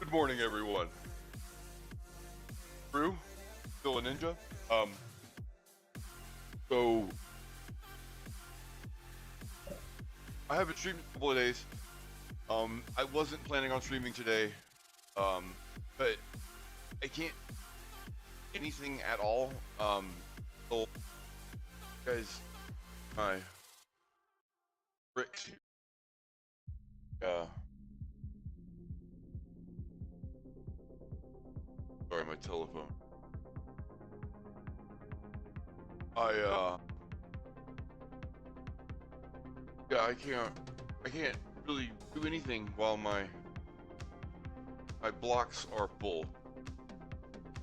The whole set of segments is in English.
Good morning, everyone. Drew, still a ninja. Um, so I haven't streamed in a couple of days. I wasn't planning on streaming today. But I can't anything at all. So guys, my bricks. Uh, sorry, my telephone. I yeah, I can't really do anything while my blocks are full.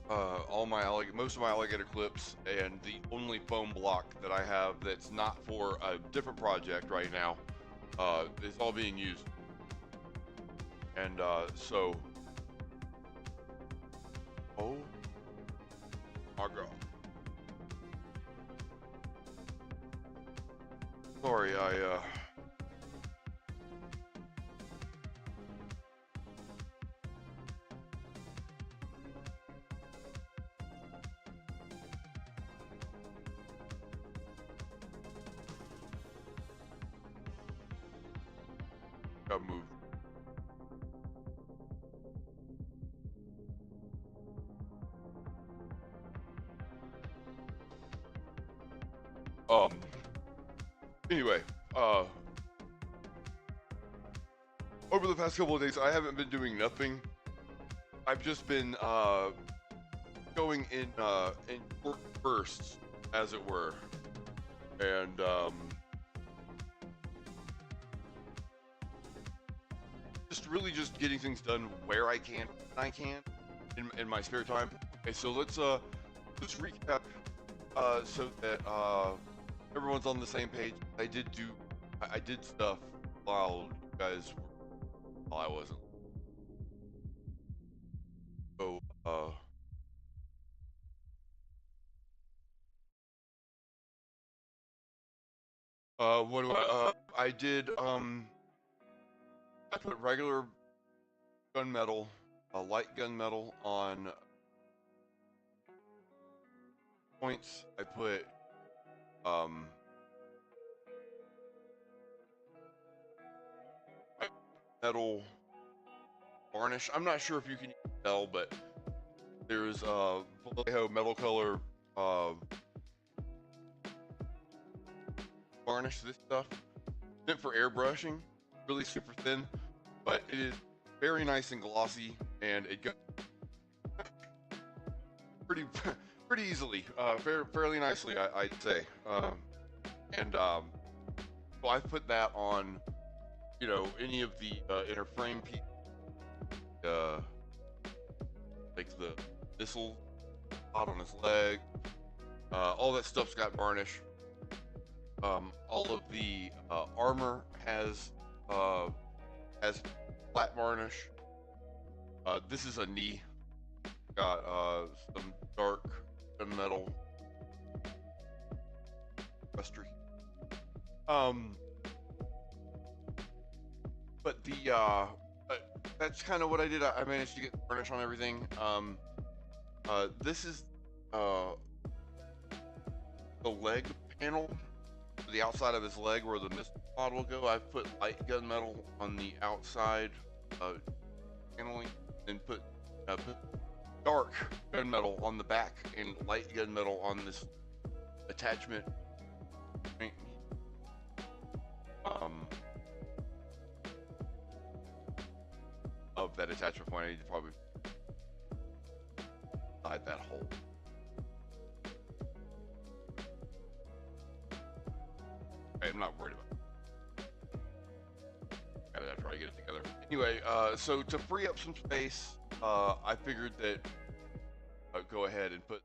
All my most of my alligator clips and the only foam block that I have that's not for a different project right now is all being used. And so, oh my god, sorry, I got moved. Um. Anyway, uh, over the past couple of days, I haven't been doing nothing. I've just been going in work bursts, as it were, and just really just getting things done where I can, when I can, in my spare time. Okay, so let's recap so that everyone's on the same page. I did stuff while you guys were, while I wasn't. So what do I did I put regular gunmetal, light gunmetal on points. I put um metal varnish. I'm not sure if you can tell, but there's Vallejo metal color uh varnish. This stuff meant for airbrushing, really super thin, but it is very nice and glossy, and it goes pretty pretty easily, fairly nicely, I'd say. And so I put that on, any of the inner frame pieces, uh, like the missile spot on his leg. All that stuff's got varnish. All of the armor has flat varnish. This is a knee. Got some dark gunmetal rustry. But that's kind of what I did. I managed to get varnish on everything. This is the leg panel, the outside of his leg where the missile pod will go. I've put light gunmetal on the outside paneling, and put dark gunmetal on the back and light gunmetal on this attachment. Of that attachment point, I need to probably hide that hole. Okay, I'm not worried about it. After I get it together. Anyway, so to free up some space, I figured that go ahead and put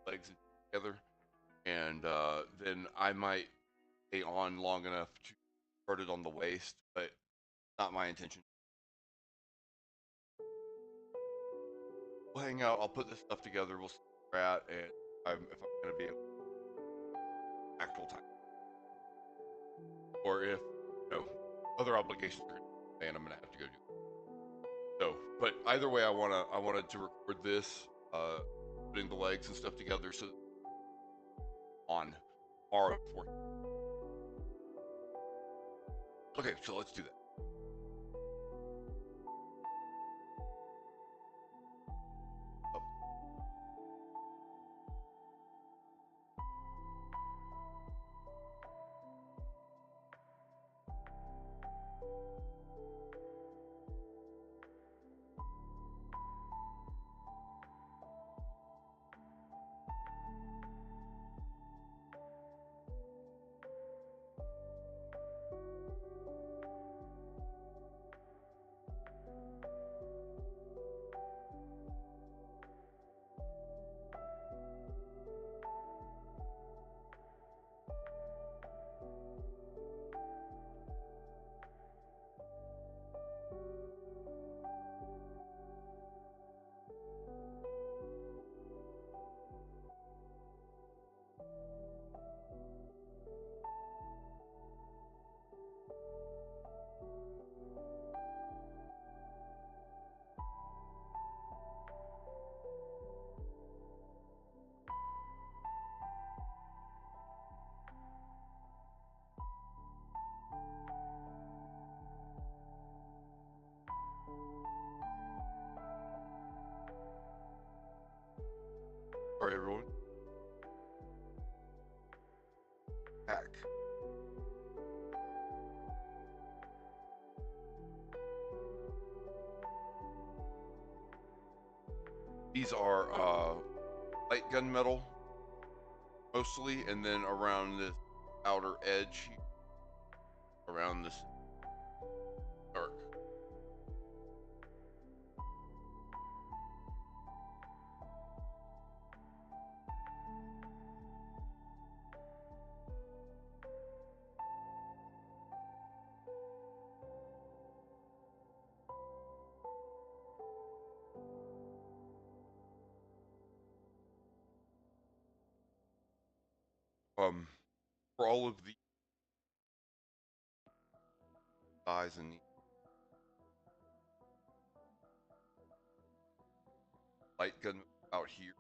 legs together, and then I might stay on long enough to start it on the waist, but not my intention. We'll hang out. I'll put this stuff together. We'll see where we're at, and if I'm gonna be able actual time, or if other obligations are, and I'm gonna have to go do. So, but either way, I wanted to record this, putting the legs and stuff together, so on tomorrow for. Okay, so let's do that. Oh, all right, everyone. Back. These are light gunmetal mostly, and then around this outer edge, around this dark. For all of the size and light gun out here,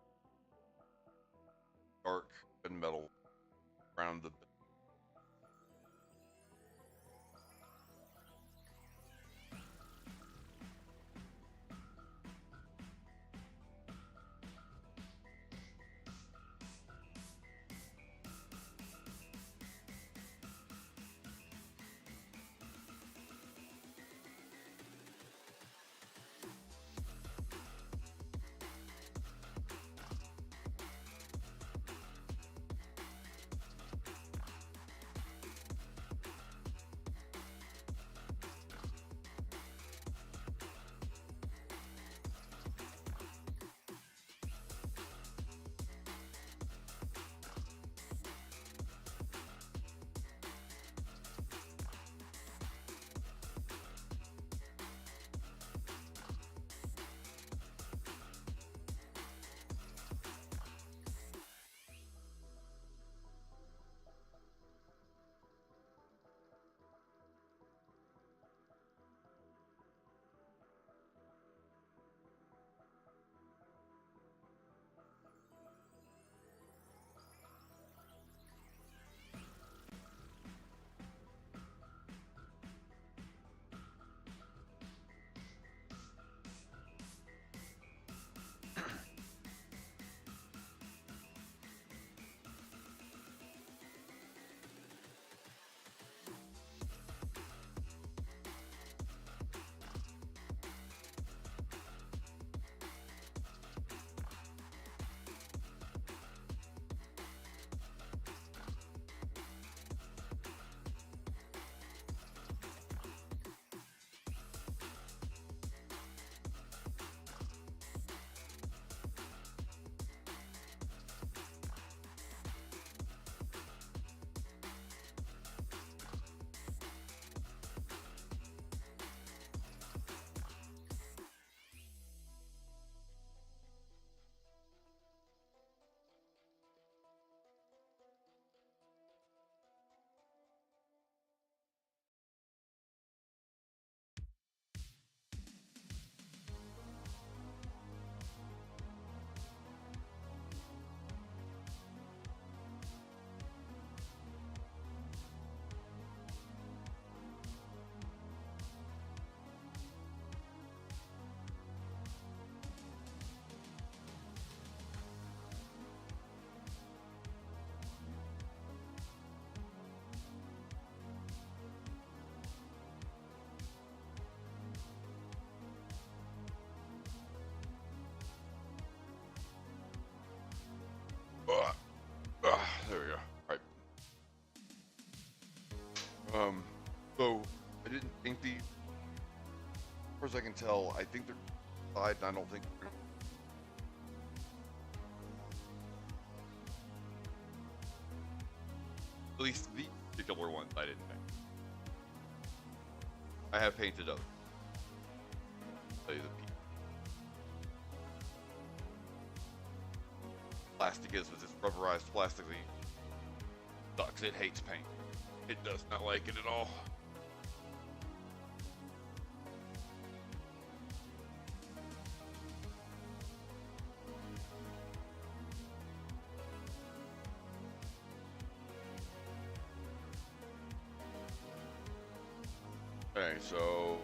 dark gunmetal around the. far as I can tell, I think they're side, and I don't think they're at least the particular ones I didn't paint. I have painted others. I'll tell you the people. Plastic is with this rubberized plastic that sucks. It hates paint. It does not like it at all. Okay, so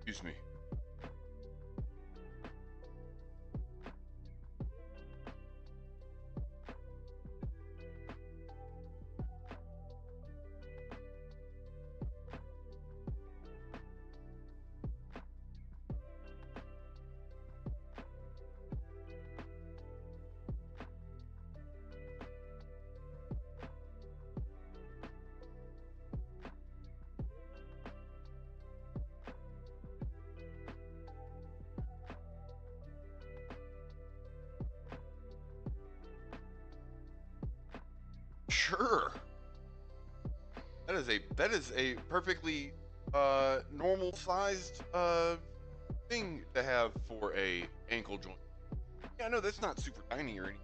excuse me. Sure. That is a perfectly normal sized thing to have for a ankle joint. Yeah, no, that's not super tiny or anything.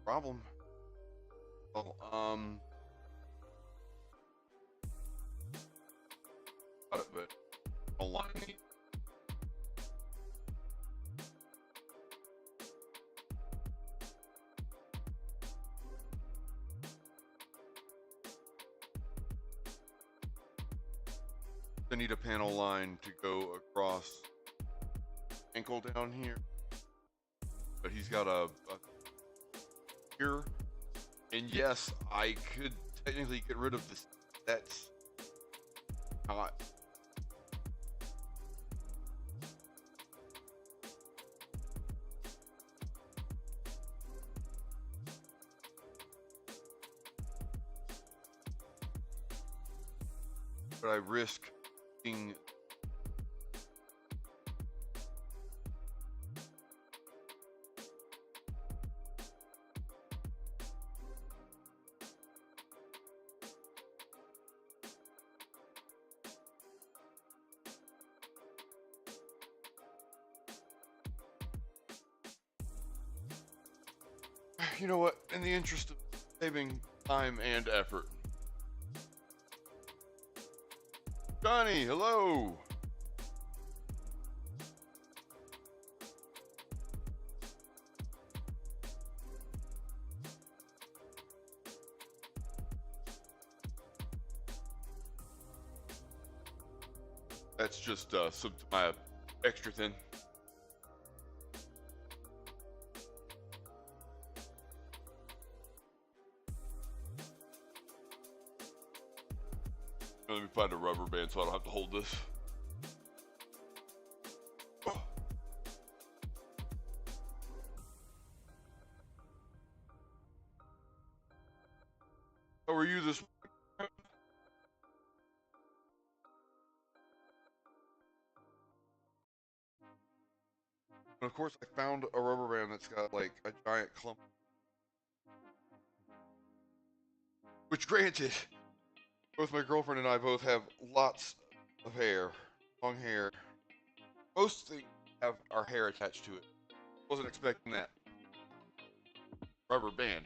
Problem. Well, but align me. I need a panel line to go across ankle down here, but he's got a here, and yes, I could technically get rid of this. That's not. But I risk being you know what, in the interest of saving time and effort. Johnny, hello. That's just some my extra thin. Let me find a rubber band so I don't have to hold this. How are you this? And of course, I found a rubber band that's got like a giant clump. Which, granted, both my girlfriend and I both have lots of hair, long hair. Most things have our hair attached to it. Wasn't expecting that. Rubber band.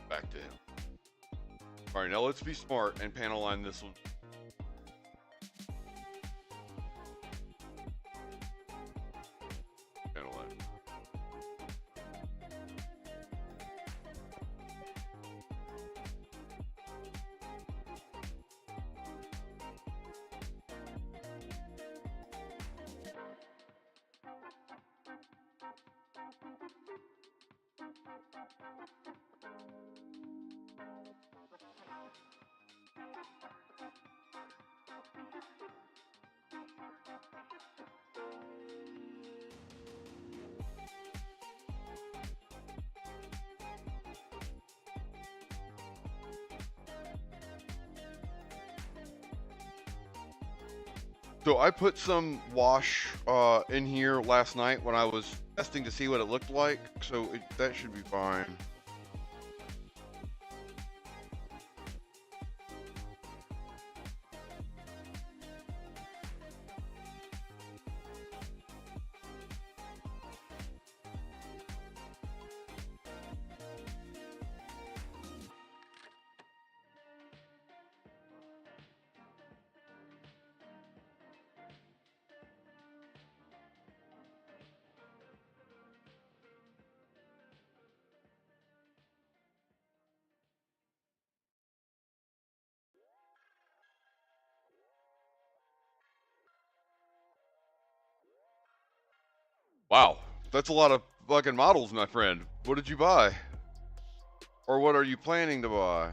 Back to him. Alright, now let's be smart and panel line this one. Panel line. So I put some wash in here last night when I was testing to see what it looked like, so that should be fine. Wow, that's a lot of fucking models, my friend. What did you buy? Or what are you planning to buy?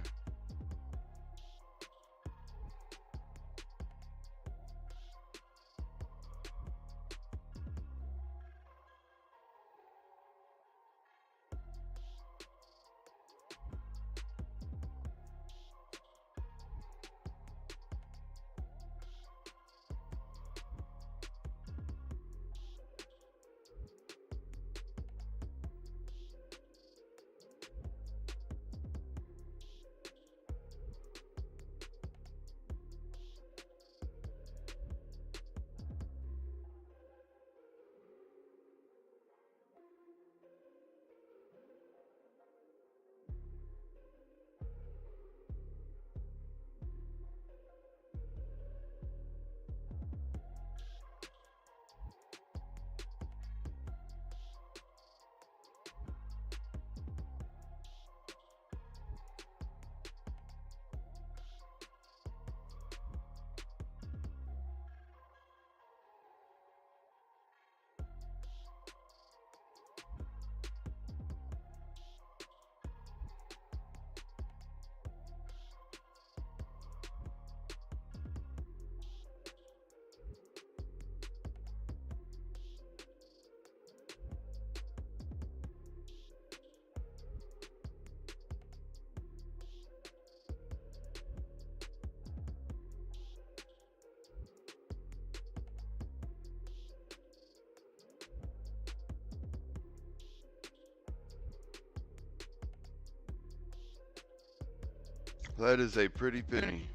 That is a pretty penny.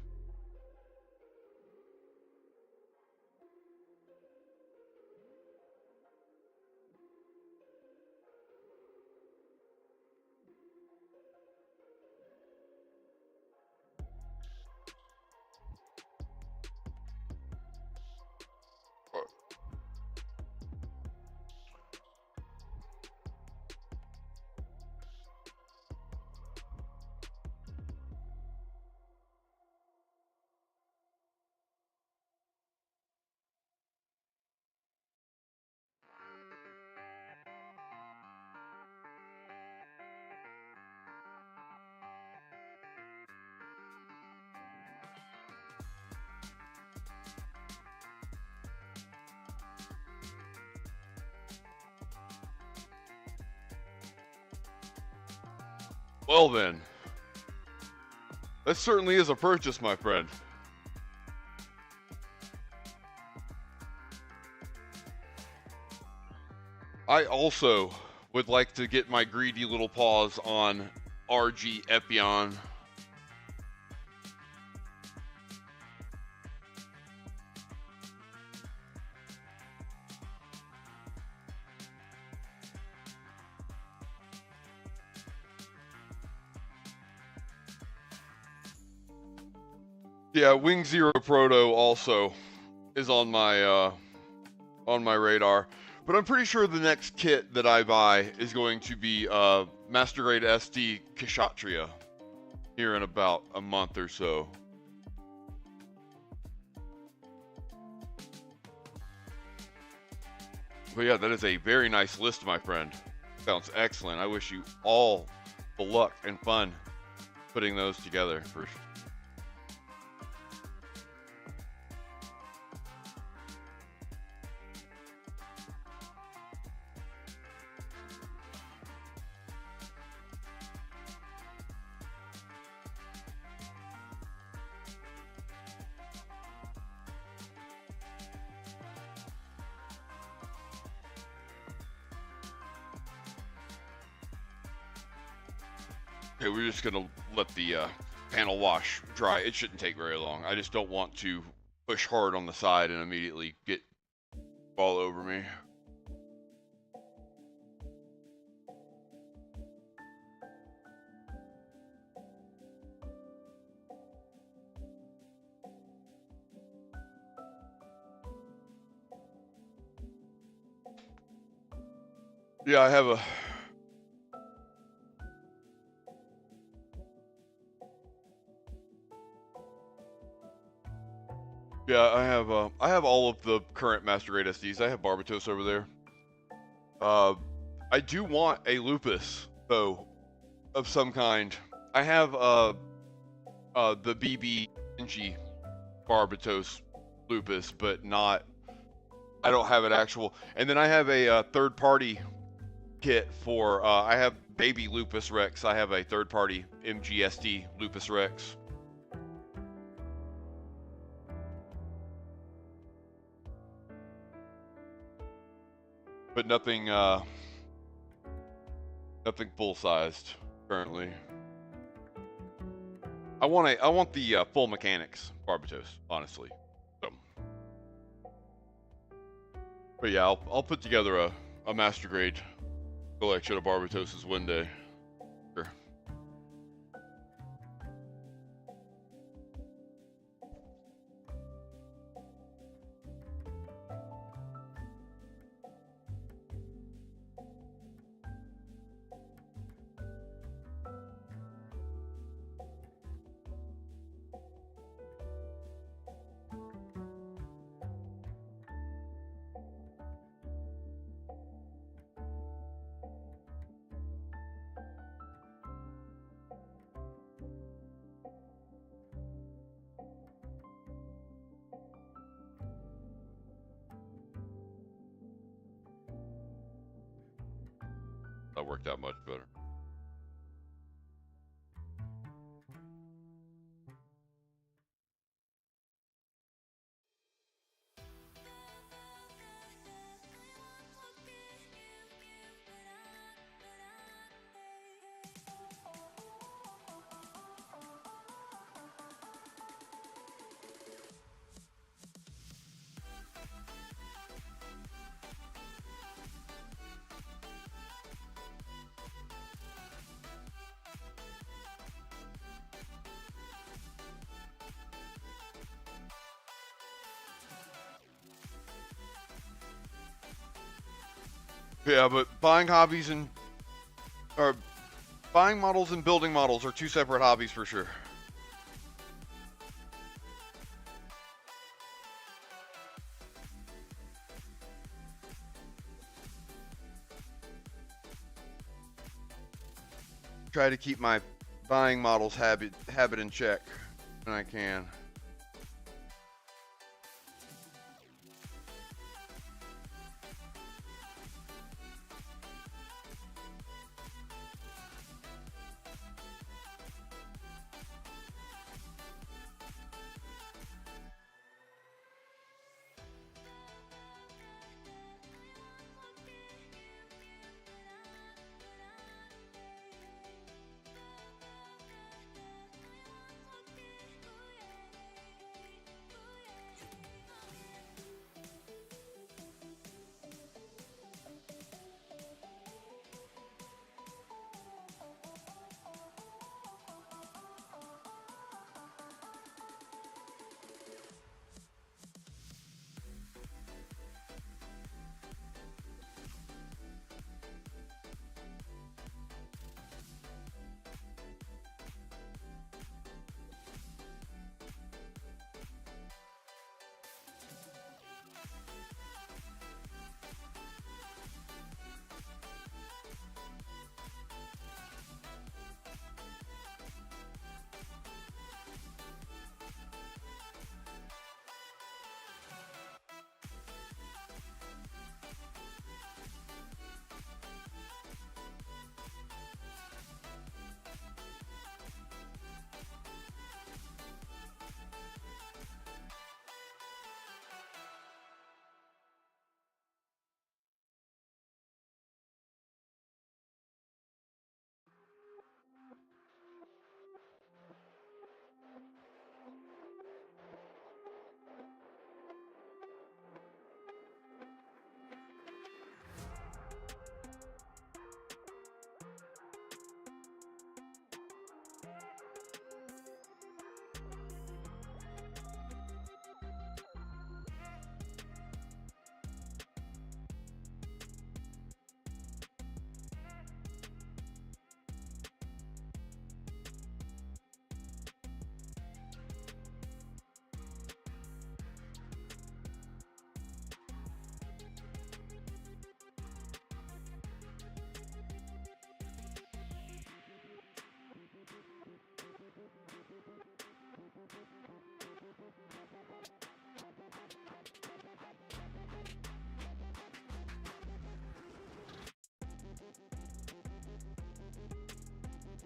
Well then, that certainly is a purchase, my friend. I also would like to get my greedy little paws on RG Epion. Yeah, Wing Zero Proto also is on my radar, but I'm pretty sure the next kit that I buy is going to be Master Grade SD Kshatriya here in about a month or so. But yeah, that is a very nice list, my friend. Sounds excellent. I wish you all the luck and fun putting those together for sure. Okay, we're just gonna let the panel wash dry. It shouldn't take very long. I just don't want to push hard on the side and immediately get all over me. Yeah, I have a Yeah, I have all of the current Master Grade SDs. I have Barbatos over there. I do want a Lupus though, of some kind. I have the BB Genji Barbatos Lupus, but not. I don't have an actual. And then I have a third-party kit for. I have Baby Lupus Rex. I have a third-party MGSD Lupus Rex. But nothing full-sized currently. I want the full mechanics Barbatos, honestly. So. But yeah, I'll put together a Master Grade collection of Barbatoses one day. Sure. That worked out much better. Yeah, but buying models and building models are two separate hobbies for sure. Try to keep my buying models habit in check when I can.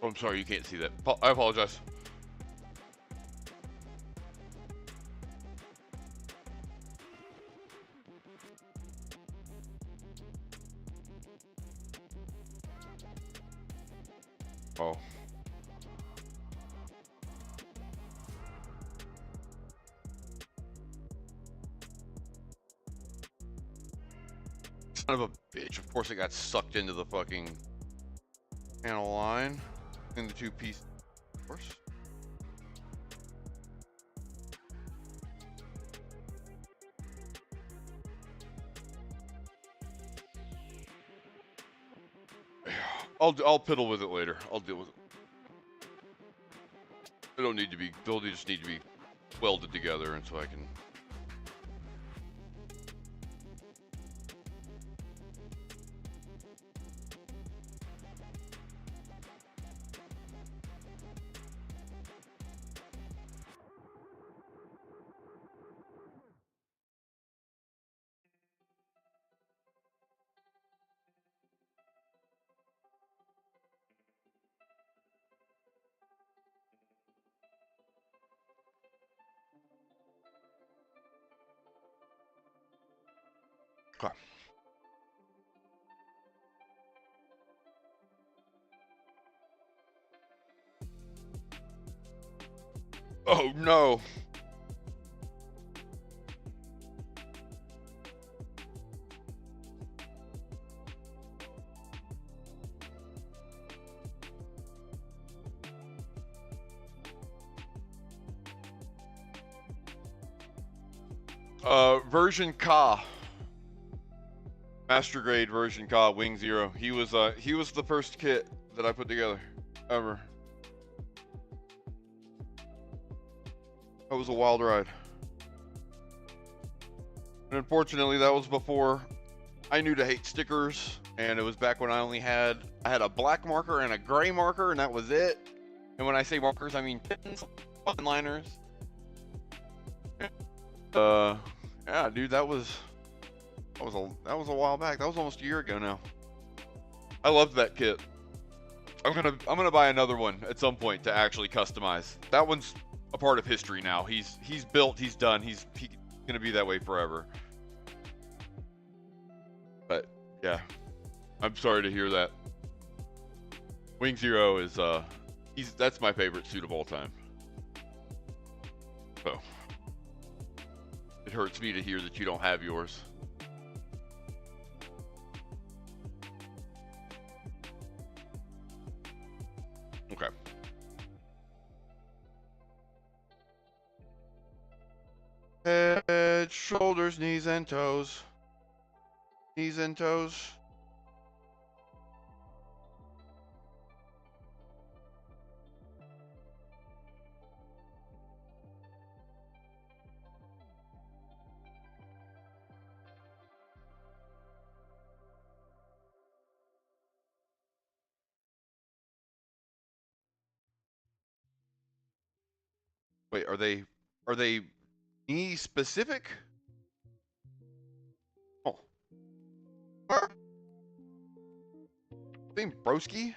Oh, I'm sorry, you can't see that. I apologize. Oh. Son of a bitch. Of course it got sucked into the fucking panel line. In the two pieces, of course. I'll piddle with it later. I'll deal with it. They don't need to be, they'll just need to be welded together, and so I can. Okay. Oh no. Version Ka. Master grade version Ka, Wing Zero. He was the first kit that I put together ever. That was a wild ride. And unfortunately that was before I knew to hate stickers, and it was back when I had a black marker and a gray marker, and that was it. And when I say markers, I mean pins, liners. Yeah, dude, that was a while back. That was almost a year ago now. I loved that kit. I'm gonna buy another one at some point to actually customize. That one's a part of history now. He's built. He's done. He's gonna be that way forever. But yeah, I'm sorry to hear that. Wing Zero is that's my favorite suit of all time. So it hurts me to hear that you don't have yours. Okay. Head, shoulders, knees, and toes. Knees and toes. Wait, are they knee specific? Oh. Name Broski?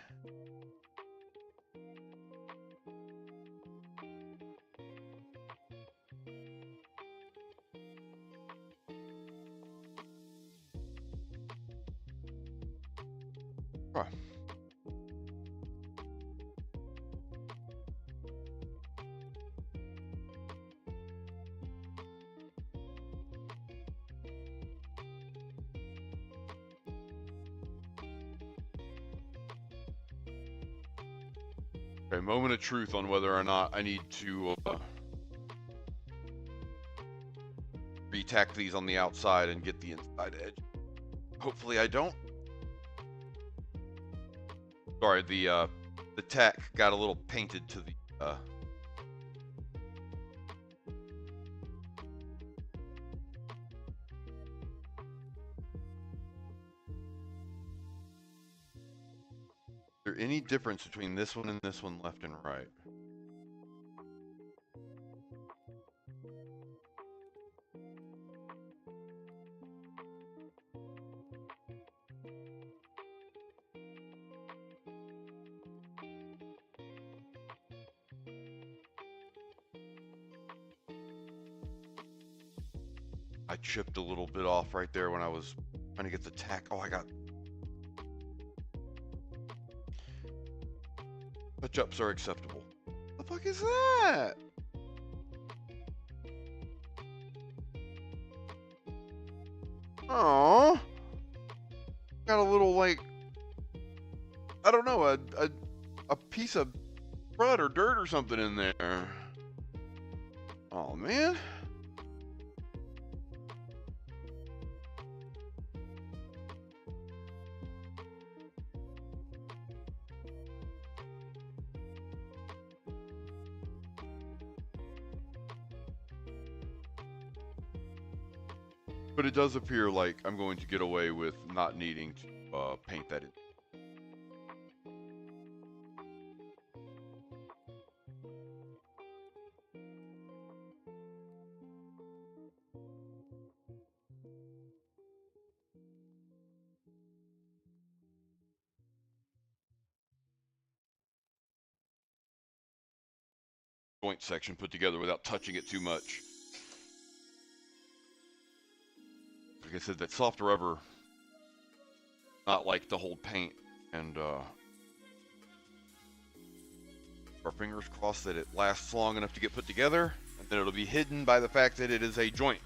Huh. Okay, moment of truth on whether or not I need to retack these on the outside and get the inside edge. Hopefully I don't. Sorry, the tack got a little painted to the Is there any difference between this one and this one left and right? I chipped a little bit off right there when I was trying to get the tack. Oh, I got... Touch-ups are acceptable. What the fuck is that? Oh, got a little, like, I don't know, a piece of crud or dirt or something in there. Oh man. But it does appear like I'm going to get away with not needing to paint that in. Joint section put together without touching it too much. Like I said, that soft rubber, not like the whole paint, and our fingers crossed that it lasts long enough to get put together, and then it'll be hidden by the fact that it is a joint,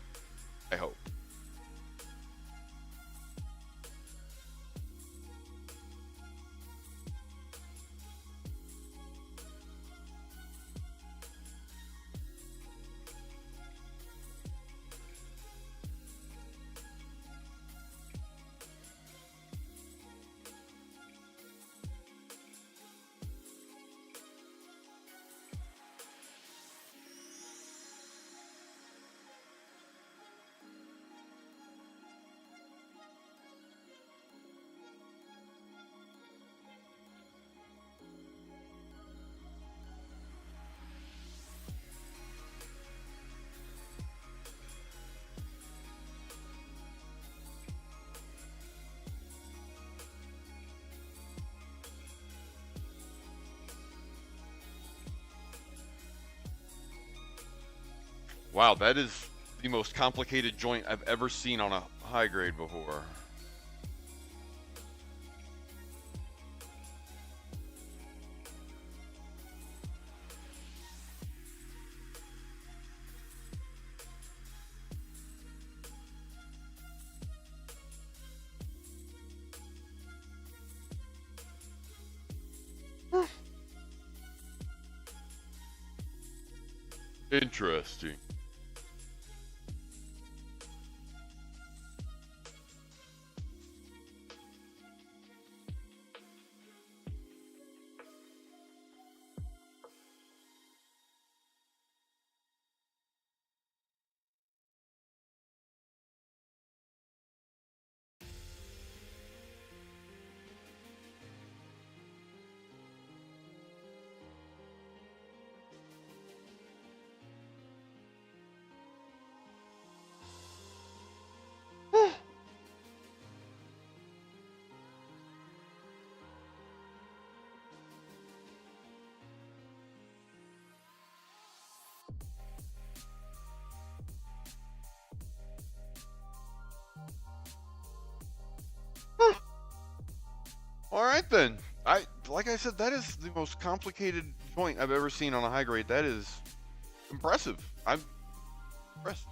I hope. Wow, that is the most complicated joint I've ever seen on a high grade before. Interesting. All right then. Like I said, that is the most complicated joint I've ever seen on a high grade. That is impressive. I'm impressed.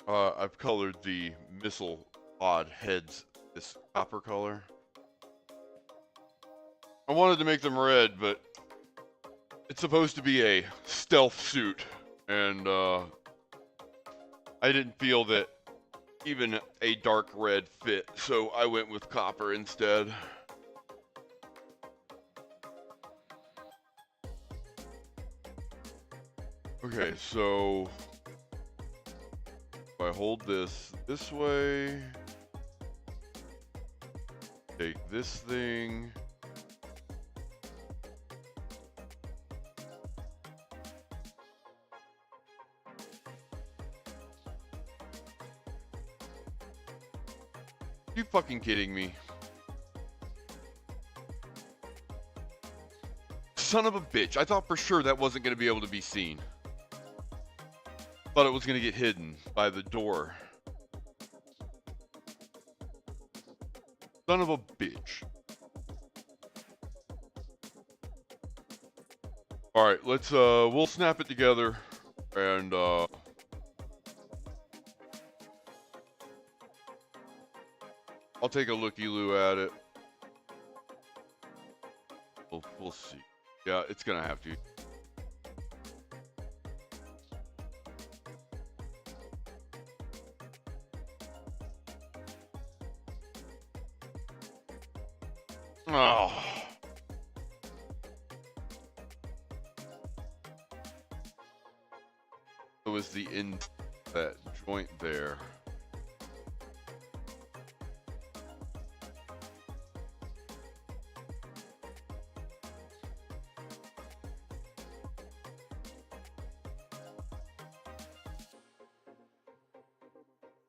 I've colored the missile pod heads this copper color. I wanted to make them red, but it's supposed to be a stealth suit, and I didn't feel that even a dark red fit, so I went with copper instead. Okay, so if I hold this way, take this thing, you fucking kidding me? Son of a bitch, I thought for sure that wasn't going to be able to be seen. Thought it was going to get hidden by the door. Son of a bitch. Alright, let's, we'll snap it together, and, I'll take a looky-loo at it. We'll see. Yeah, it's gonna have to. Oh. It was the end, that joint there.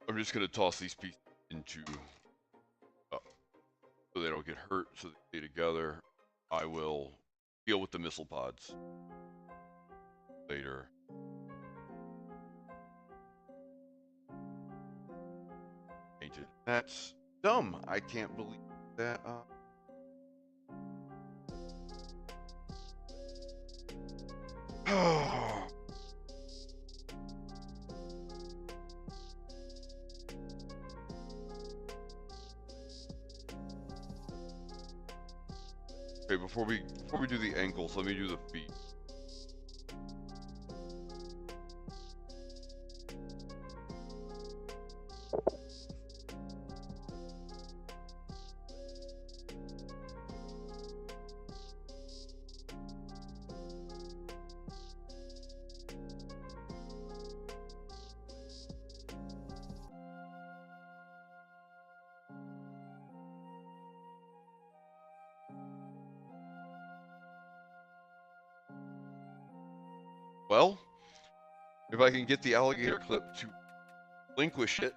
I'm just gonna toss these pieces into, so they don't get hurt, so they stay together. I will deal with the missile pods later. Painted. That's dumb. I can't believe that. Okay, before we do the ankles, let me do the feet. Well, if I can get the alligator clip to relinquish it.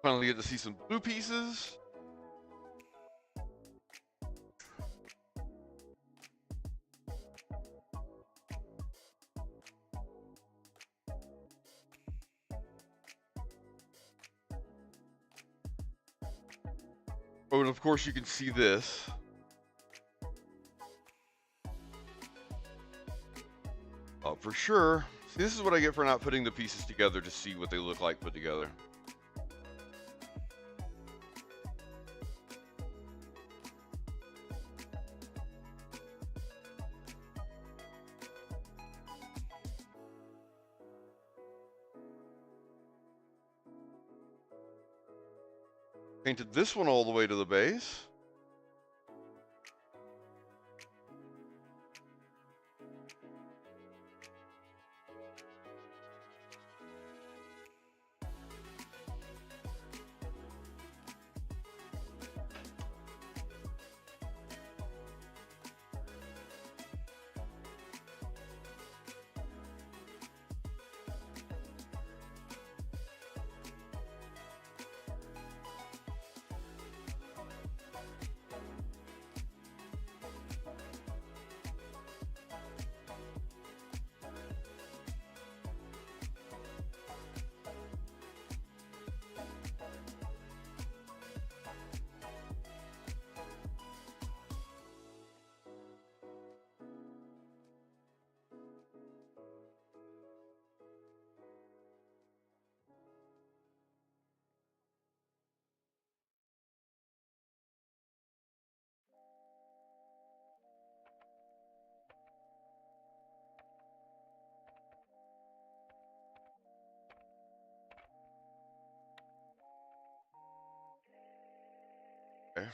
Finally get to see some blue pieces. Oh, and of course you can see this. For sure, See, this is what I get for not putting the pieces together to see what they look like put together. Painted this one all the way to the base. Okay.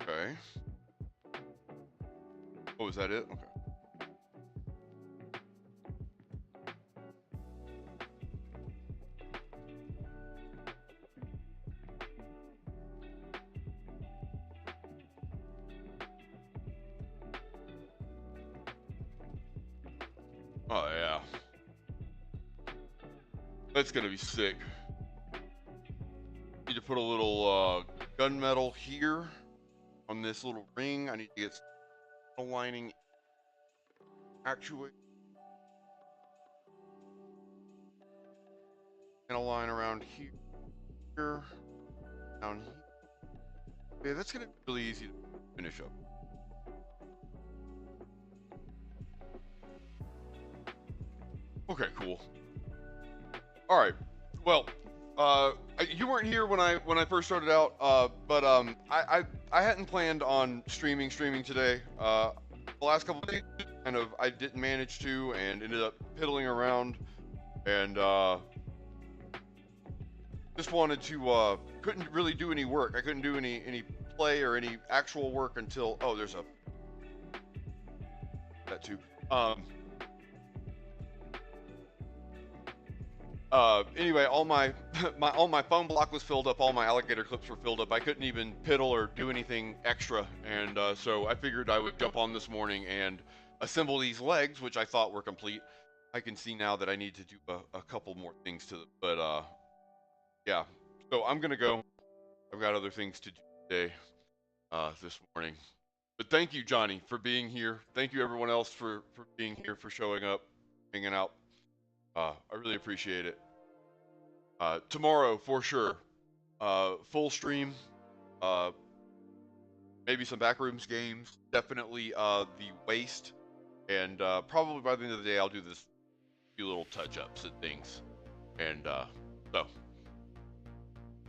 Okay. Oh, is that it? Okay. Oh yeah. That's gonna be sick. Need to put a little gunmetal here on this little ring. I need to get some lining actuate and a line around here, down here. Yeah, that's gonna be really easy to finish up. Okay, cool. All right. Well, you weren't here when I first started out, but I hadn't planned on streaming today. The last couple of days, kind of, I didn't manage to, and ended up piddling around, and just wanted to couldn't really do any work. I couldn't do any play or any actual work until there's that too. Anyway, all my all my phone block was filled up, all my alligator clips were filled up. I couldn't even piddle or do anything extra, and so I figured I would jump on this morning and assemble these legs, which I thought were complete. I can see now that I need to do a couple more things to them, but yeah. So I'm gonna go. I've got other things to do today, this morning. But thank you, Johnny, for being here. Thank you, everyone else, for being here, for showing up, hanging out. I really appreciate it. Tomorrow, for sure, full stream, uh, maybe some backrooms games, definitely the waste, and probably by the end of the day, I'll do this few little touch-ups and things, and so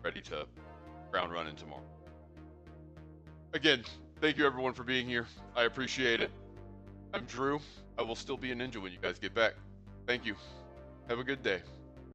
ready to ground running tomorrow. Again, thank you everyone for being here. I appreciate it. I'm Drew. I will still be a ninja when you guys get back. Thank you. Have a good day.